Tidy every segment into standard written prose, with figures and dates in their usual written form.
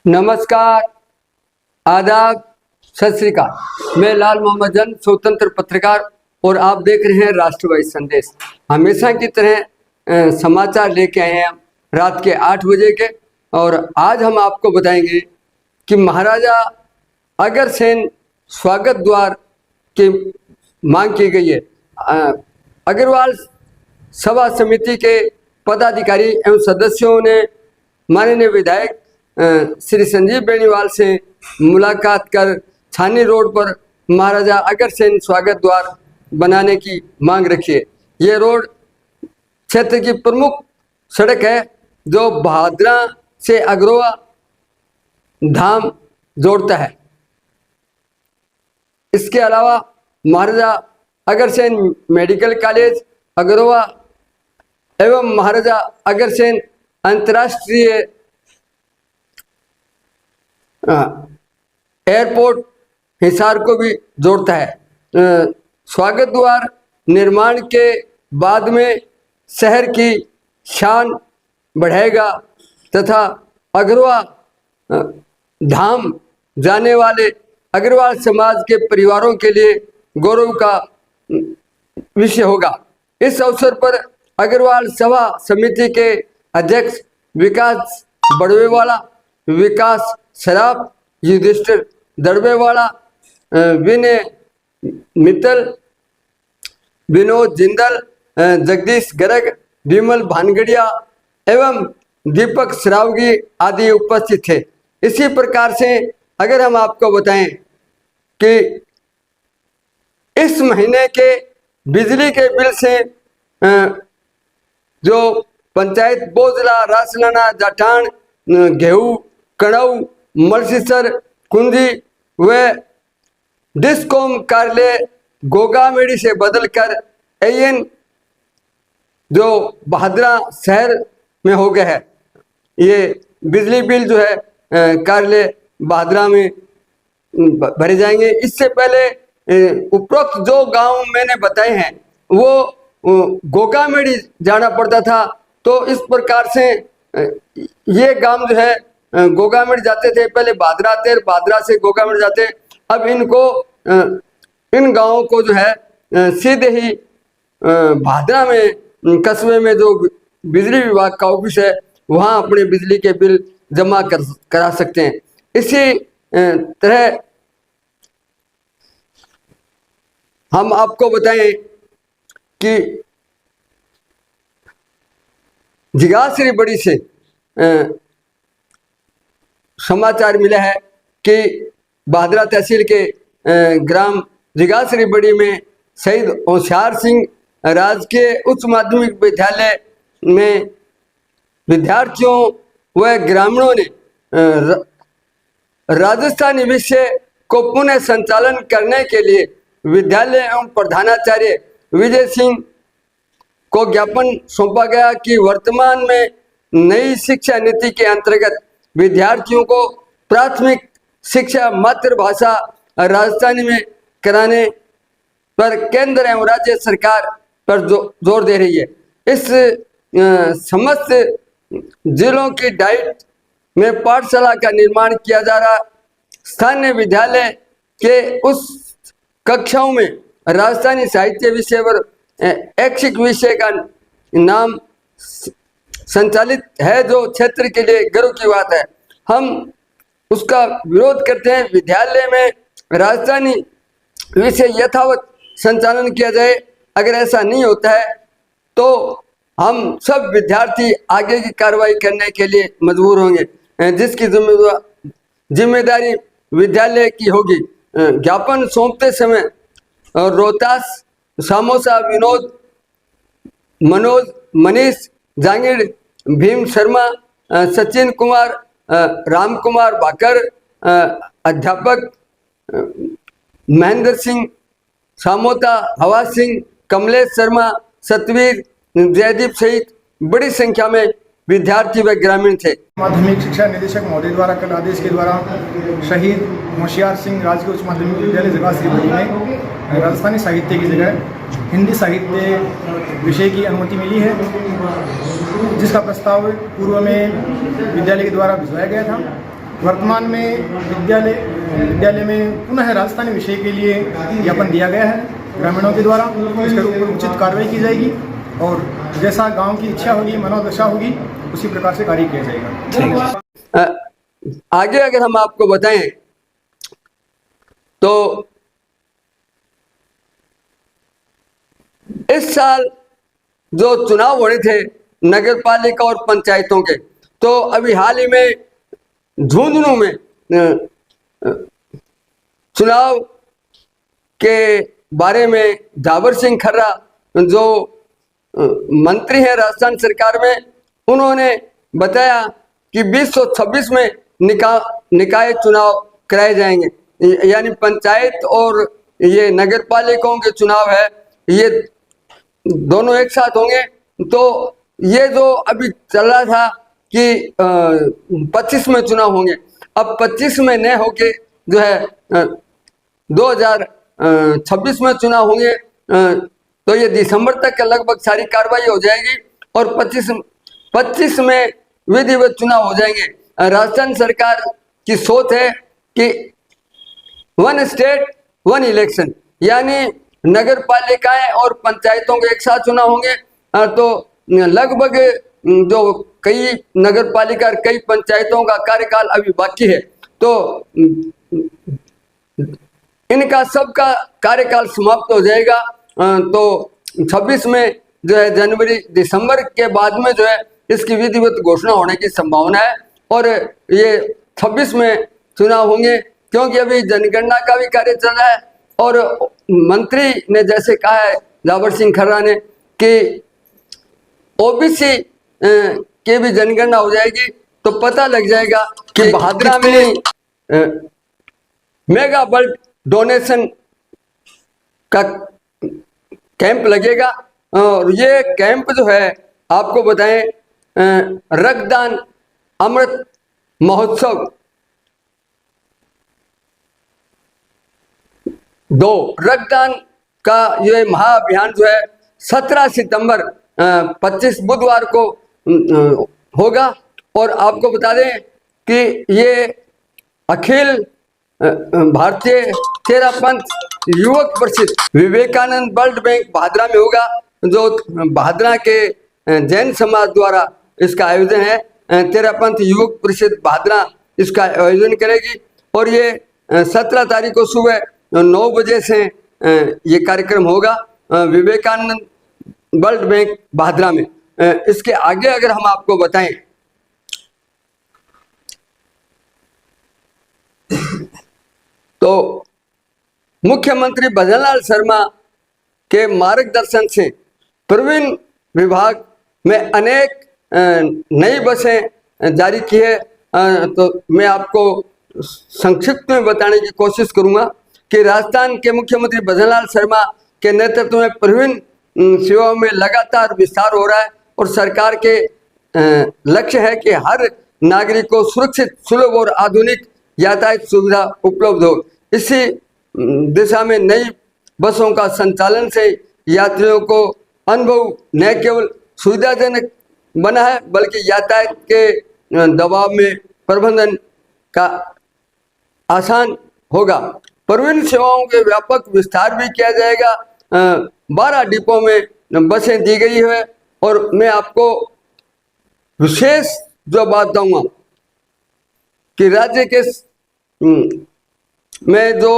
नमस्कार, आदाब, सत श्री अकाल। मैं लाल मोहम्मद जन, स्वतंत्र पत्रकार, और आप देख रहे हैं राष्ट्रवादी संदेश। हमेशा की तरह समाचार लेके आए हैं रात के 8 बजे के, और आज हम आपको बताएंगे कि महाराजा अग्रसेन स्वागत द्वार की मांग की गई है। अग्रवाल सभा समिति के पदाधिकारी एवं सदस्यों ने माननीय विधायक श्री संजीव बेनीवाल से मुलाकात कर छानी रोड पर महाराजा अग्रसेन स्वागत द्वार बनाने की मांग रखी है। ये रोड क्षेत्र की प्रमुख सड़क है जो भादरा से अग्रवा धाम जोड़ता है। इसके अलावा महाराजा अग्रसेन मेडिकल कॉलेज अग्रवा एवं महाराजा अग्रसेन अंतर्राष्ट्रीय एयरपोर्ट हिसार को भी जोड़ता है। स्वागत द्वार निर्माण के बाद में शहर की शान बढ़ाएगा तथा अग्रवा धाम जाने वाले अग्रवाल समाज के परिवारों के लिए गौरव का विषय होगा। इस अवसर पर अग्रवाल सभा समिति के अध्यक्ष विकास बड़वेवाला, विकास सराफ, युधिष्ठिर दड़बेवाला, विनय मित्तल, विनोद जिंदल, जगदीश गर्ग, विमल भानगड़िया एवं दीपक श्रावगी आदि उपस्थित थे। इसी प्रकार से अगर हम आपको बताएं कि इस महीने के बिजली के बिल से जो पंचायत बोझला, रासलाना, जाटान, गेहूं, कड़ऊ, मलसीसर, कुंजी व डिस्कॉम कार्यालय गोगामेड़ी से बदलकर एन जो भादरा शहर में हो गया है। ये बिजली बिल जो है कार्यालय भादरा में भरे जाएंगे। इससे पहले उपरोक्त जो गांव मैंने बताए हैं वो गोगामेड़ी जाना पड़ता था, तो इस प्रकार से ये गांव जो है गोगामेड़ जाते थे। पहले भादरा आते, भादरा से गोगामेड़ जाते। अब इनको इन गांवों को जो है सीधे ही भादरा में कस्बे में जो बिजली विभाग का ऑफिस है वहां अपने बिजली के बिल जमा करा सकते हैं। इसी तरह हम आपको बताएं कि जिगाश्री बड़ी से समाचार मिला है कि भादरा तहसील के ग्राम जिगाश्री बड़ी में शहीद होशियार सिंह राजकीय उच्च माध्यमिक विद्यालय में विद्यार्थियों व ग्रामीणों ने राजस्थानी विषय को पुनः संचालन करने के लिए विद्यालय एवं प्रधानाचार्य विजय सिंह को ज्ञापन सौंपा गया कि वर्तमान में नई शिक्षा नीति के अंतर्गत विद्यार्थियों को प्राथमिक शिक्षा मातृभाषा राजस्थानी में कराने पर केंद्र एवं राज्य सरकार पर जोर दे रही है। इस समस्त जिलों की डाइट में पाठशाला का निर्माण किया जा रहा। स्थानीय विद्यालय के उस कक्षाओं में राजस्थानी साहित्य विषय पर ऐच्छिक विषय का नाम संचालित है, जो क्षेत्र के लिए गर्व की बात है। हम उसका विरोध करते हैं। विद्यालय में राजस्थानी विषय यथावत संचालन किया जाए। अगर ऐसा नहीं होता है तो हम सब विद्यार्थी आगे की कार्रवाई करने के लिए मजबूर होंगे, जिसकी जिम्मेदारी विद्यालय की होगी। ज्ञापन सौंपते समय रोहतास, सामोसा, विनोद, मनोज, मनीष, जांगीर, भीम शर्मा, सचिन कुमार, राम कुमार भाकर, अध्यापक महेंद्र सिंह, सामोता, हवा सिंह, कमलेश शर्मा, सतवीर, जयदीप सहित बड़ी संख्या में विद्यार्थी व ग्रामीण थे। माध्यमिक शिक्षा निदेशक महोदय द्वारा कल आदेश के द्वारा शहीद होशियार सिंह राजकीय उच्च माध्यमिक विद्यालय जिगाश्री बड़ी में राजस्थानी साहित्य की जगह हिंदी साहित्य विषय की अनुमति मिली है, जिसका प्रस्ताव पूर्व में विद्यालय के द्वारा भिजवाया गया था। वर्तमान में विद्यालय में पुनः राजस्थानी विषय के लिए ज्ञापन दिया गया है ग्रामीणों के द्वारा। इसके ऊपर उचित कार्रवाई की जाएगी और जैसा गांव की इच्छा होगी, मनोदशा होगी, उसी प्रकार से कार्य किया जाएगा। आगे अगर हम आपको बताएं तो इस साल जो चुनाव होने थे नगर पालिका और पंचायतों के, तो अभी हाल ही में झुंझुनू में चुनाव के बारे में जाबर सिंह खर्रा जो मंत्री है राजस्थान सरकार में, उन्होंने बताया कि 2026 में निकाय चुनाव कराए जाएंगे, यानी पंचायत और ये नगर पालिकाओं के चुनाव है, ये दोनों एक साथ होंगे। तो ये जो अभी चल रहा था कि 25 में चुनाव होंगे, अब 25 में न होके जो है 2026 में चुनाव होंगे, तो ये दिसंबर तक लगभग सारी कार्रवाई हो जाएगी और 25 में विधिवत चुनाव हो जाएंगे। राजस्थान सरकार की सोच है कि 1 स्टेट 1 इलेक्शन, यानी नगर पालिकाएं और पंचायतों के एक साथ चुनाव होंगे। तो लगभग जो कई नगर पालिका और कई पंचायतों का कार्यकाल अभी बाकी है, तो इनका सबका कार्यकाल समाप्त हो जाएगा। तो 26 में जो है जनवरी दिसंबर के बाद में जो है इसकी विधिवत घोषणा होने की संभावना है और ये 26 में चुनाव होंगे, क्योंकि अभी जनगणना का भी कार्य चल रहा है और मंत्री ने जैसे कहा है जाबर सिंह खर्रा ने कि ओबीसी की भी जनगणना हो जाएगी, तो पता लग जाएगा कि भादरा में मेगा ब्लड डोनेशन का कैंप लगेगा। और ये कैंप जो है आपको बताएं, रक्तदान अमृत महोत्सव 2 रक्तदान का ये महाअभियान जो है 17 सितंबर 25 बुधवार को होगा। और आपको बता दें कि ये अखिल भारतीय तेरापंथ युवक परिषद विवेकानंद ब्लड बैंक भादरा में होगा, जो भादरा के जैन समाज द्वारा इसका आयोजन है। तेरापंथ युवक परिषद भादरा इसका आयोजन करेगी और ये 17 तारीख को सुबह 9 बजे से ये कार्यक्रम होगा विवेकानंद ब्लड बैंक भादरा में। इसके आगे अगर हम आपको बताएं तो मुख्यमंत्री भजनलाल शर्मा के मार्गदर्शन से प्रवीण विभाग में अनेक नई बसें जारी की है। तो मैं आपको संक्षिप्त में बताने की कोशिश करूंगा कि राजस्थान के मुख्यमंत्री भजनलाल शर्मा के नेतृत्व में प्रवीण सेवाओं में लगातार विस्तार हो रहा है और सरकार के लक्ष्य है कि हर नागरिक को सुरक्षित, सुलभ और आधुनिक यातायात सुविधा उपलब्ध हो। इसी दिशा में नई बसों का संचालन से यात्रियों को अनुभव न केवल सुविधाजनक बना है बल्कि यातायात के दबाव में प्रबंधन का आसान होगा। प्रवीण सेवाओं के व्यापक विस्तार भी किया जाएगा। 12 डिपो में बसें दी गई है और मैं आपको विशेष जो बात बताऊंगा कि राज्य के में जो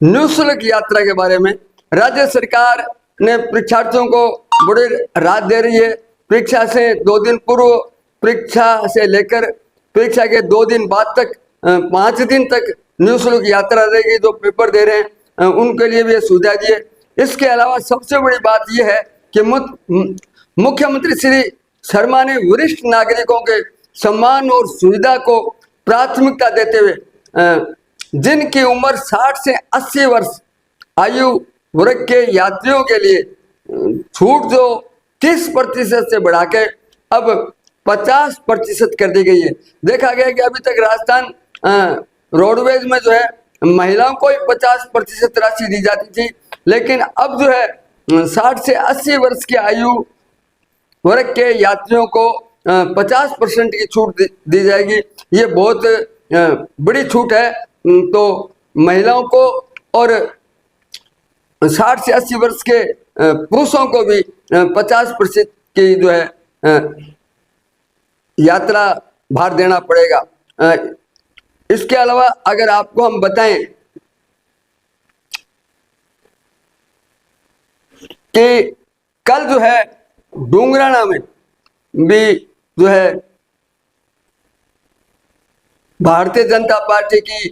निःशुल्क यात्रा के बारे में राज्य सरकार ने परीक्षार्थियों को बड़ी राहत दे रही है। परीक्षा से 2 दिन पूर्व, परीक्षा से लेकर परीक्षा के 2 दिन बाद तक 5 दिन तक निःशुल्क यात्रा रहेगी। जो पेपर दे रहे हैं उनके लिए भी ये सुविधा दी है। इसके अलावा सबसे बड़ी बात यह है कि मुख्यमंत्री श्री शर्मा ने वरिष्ठ नागरिकों के सम्मान और सुविधा को प्राथमिकता देते हुए जिनकी उम्र 60 से 80 वर्ष आयु वर्ग के यात्रियों के लिए छूट जो 30% से बढ़ा के अब 50% कर दी गई है। देखा गया कि अभी तक राजस्थान रोडवेज में जो है महिलाओं को ही 50% राशि दी जाती थी, लेकिन अब जो है 60 से 80 वर्ष की आयु वर्ग के यात्रियों को 50% की छूट दी जाएगी। ये बहुत बड़ी छूट है। तो महिलाओं को और 60 से 80 वर्ष के पुरुषों को भी 50% की जो है यात्रा भार देना पड़ेगा। इसके अलावा अगर आपको हम बताएं कि कल जो है डूंगराना में भी जो है भारतीय जनता पार्टी की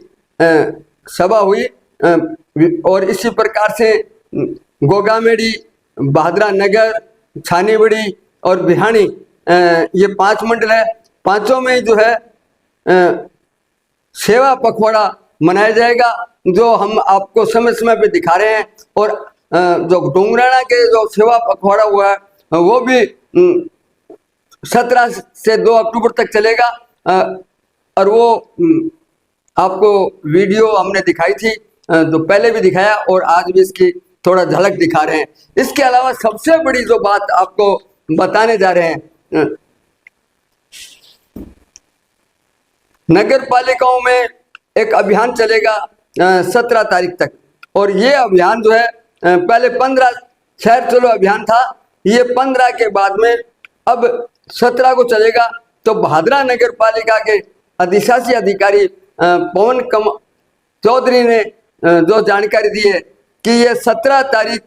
सभा हुई और इसी प्रकार से गोगामेड़ी, भादरा नगर, छानीबड़ी और बिहानी, ये 5 मंडल है। पांचों में जो है सेवा पखवाड़ा मनाया जाएगा, जो हम आपको समय समय पे दिखा रहे हैं। और जो डूंगराना के जो सेवा पखवाड़ा हुआ है वो भी 17 से 2 अक्टूबर तक चलेगा। और वो आपको वीडियो हमने दिखाई थी, तो पहले भी दिखाया और आज भी इसकी थोड़ा झलक दिखा रहे हैं। इसके अलावा सबसे बड़ी जो बात आपको बताने जा रहे हैं, नगर पालिकाओं में एक अभियान चलेगा 17 तारीख तक। और ये अभियान जो है पहले 15 शहर चलो अभियान था, ये 15 के बाद में अब 17 को चलेगा। तो भादरा नगर पालिका के अधिशासी अधिकारी पवन चौधरी ने जो जानकारी दी है कि ये 17 तारीख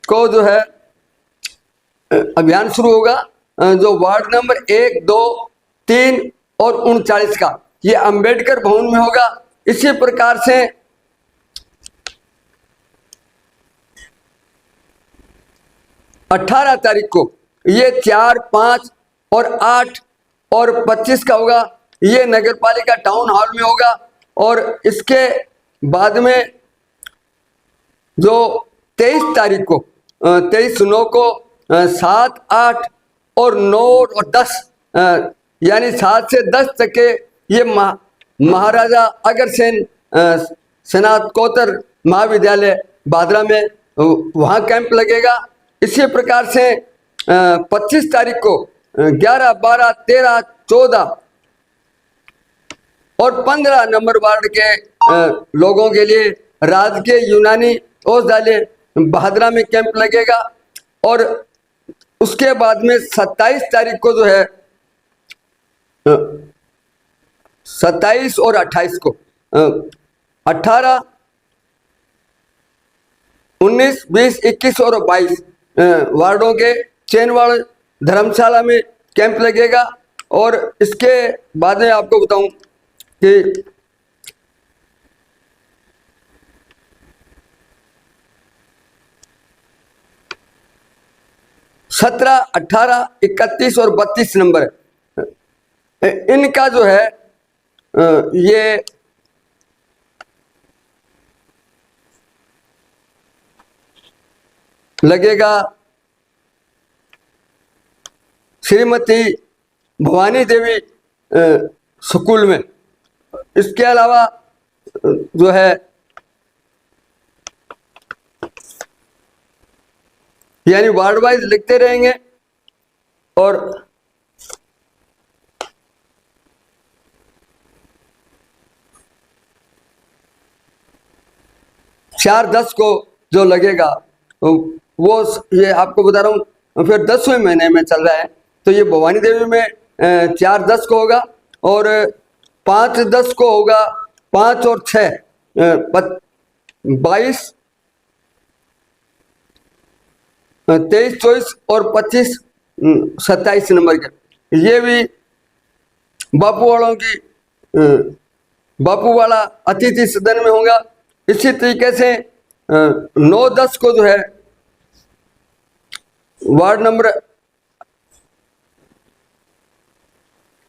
को जो है अभियान शुरू होगा, जो वार्ड नंबर 1, 2, 3 और 39 का, ये अंबेडकर भवन में होगा। इसी प्रकार से 18 तारीख को ये 4, 5 और 8 और 25 का होगा, ये नगर पालिका टाउन हॉल में होगा। और इसके बाद में जो 23 तारीख को 23/9 को 7, 8 और 9 और 10 यानी 7 से 10 तक के ये महाराजा अग्रसेन स्नातकोत्तर महाविद्यालय भादरा में वहाँ कैंप लगेगा। इसी प्रकार से 25 तारीख को 11, 12, 13, 14 और 15 नंबर वार्ड के लोगों के लिए राजकीय यूनानी औषधालय भादरा में कैंप लगेगा। और उसके बाद में 27 तारीख को जो है 27 और 28 को 18, 19, 20, 21 और 22 वार्डों के चैनवाड़ धर्मशाला में कैंप लगेगा। और इसके बाद में आपको बताऊं कि 17, 18, 31 और 32 नंबर इनका जो है ये लगेगा श्रीमती भवानी देवी स्कूल में। इसके अलावा जो है यानी वार्ड वाइज लिखते रहेंगे। और चार 10 को जो लगेगा वो ये आपको बता रहा हूँ, फिर 10वें महीने में चल रहा है। तो ये भवानी देवी में 4, 10 को होगा और 5, 10 को होगा, 5 और 6 22, 23, 24 और 25, 27 नंबर के ये भी बापू वालों की बापू वाला अतिथि सदन में होगा। इसी तरीके से 9, 10 को जो है वार्ड नंबर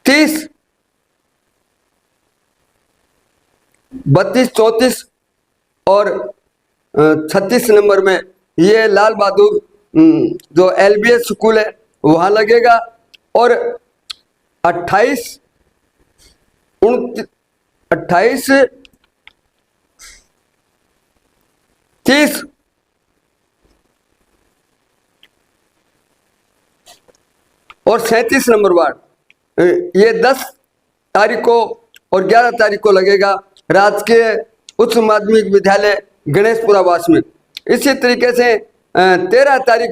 30, 32, 34 और 36 नंबर में ये लाल बहादुर जो LBS स्कूल है वहाँ लगेगा। और 28, 30 और 37 नंबर वार्ड ये 10 तारीख को और 11 तारीख को लगेगा राजकीय उच्च माध्यमिक विद्यालय गणेशपुरा वास में। इसी तरीके से 13 तारीख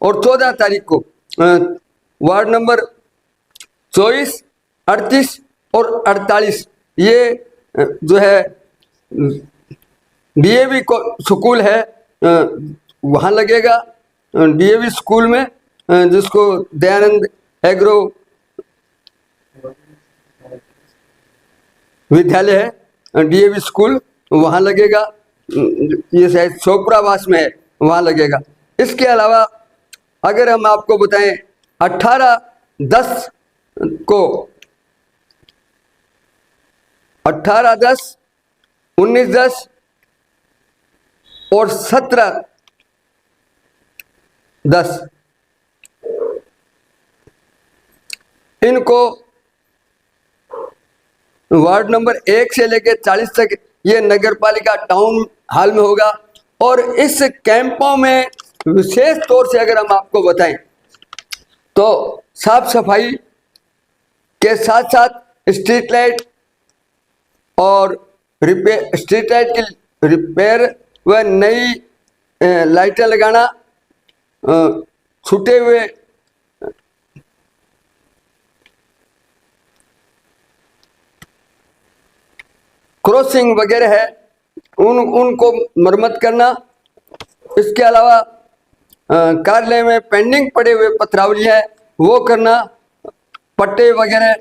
और 14 तारीख को वार्ड नंबर 24, 38 और 48 ये जो है डीएवी स्कूल है वहाँ लगेगा। डीएवी स्कूल में जिसको दयानंद एग्रो विद्यालय है, डीएवी स्कूल वहाँ लगेगा। ये शायद चोपड़ावास में है, वहाँ लगेगा। इसके अलावा अगर हम आपको बताएं 18/10 को 18/10, 19/10 और 17/10 इनको वार्ड नंबर 1 से लेकर 40 तक ये नगर पालिका टाउन हॉल में होगा। और इस कैंपों में विशेष तौर से अगर हम आपको बताएं तो साफ सफाई के साथ साथ स्ट्रीट लाइट और रिपेयर, स्ट्रीट लाइट की रिपेयर व नई लाइटें लगाना, छूटे हुए क्रॉसिंग वगैरह है उनको मरम्मत करना। इसके अलावा कार्यालय में पेंडिंग पड़े हुए पत्रावली है वो करना, पट्टे वगैरह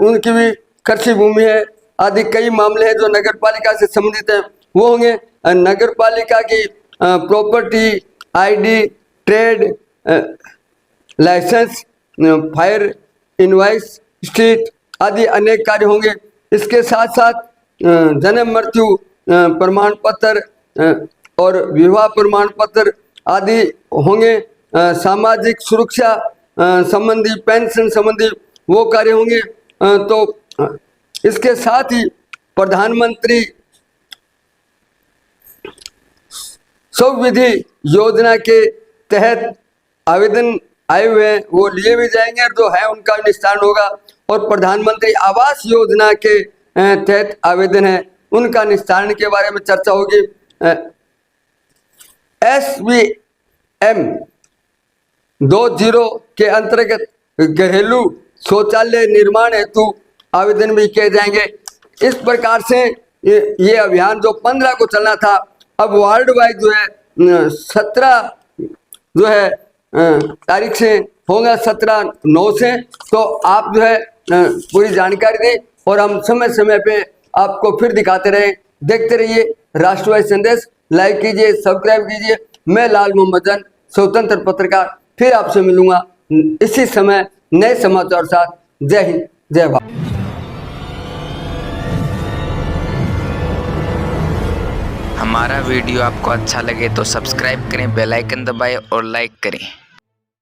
उनकी भी कृषि भूमि है आदि कई मामले हैं जो नगर पालिका से संबंधित हैं वो होंगे। नगर पालिका की property, ID, trade licence, fire invoice, street आदि अनेक कार्य होंगे। इसके साथ साथ जन्म मृत्यु प्रमाण पत्र और विवाह प्रमाण पत्र आदि होंगे। सामाजिक सुरक्षा संबंधी, पेंशन संबंधी वो कार्य होंगे। तो इसके साथ ही प्रधानमंत्री स्वविधि योजना के तहत आवेदन आए हुए हैं वो लिए भी जाएंगे, जो है उनका निस्तारण होगा। और प्रधानमंत्री आवास योजना के तहत आवेदन है उनका निस्तारण के बारे में चर्चा होगी। SVM 20 के अंतर्गत घरेलू शौचालय निर्माण हेतु आवेदन भी किए जाएंगे। इस प्रकार से ये अभियान जो 15 को चलना था अब वार्ड वाइज जो है 17 जो है तारीख से होगा, 17/9 से। तो आप जो है पूरी जानकारी दें और हम समय समय पे आपको फिर दिखाते रहें। देखते रहिए राष्ट्रवादी संदेश, लाइक कीजिए, सब्सक्राइब कीजिए। मैं लाल मोहम्मद जन, स्वतंत्र पत्रकार, फिर आपसे मिलूंगा इसी समय नए समाचार साथ। जय हिंद, जय भारत। हमारा वीडियो आपको अच्छा लगे तो सब्सक्राइब करें, बेल आइकन दबाएं और लाइक करें।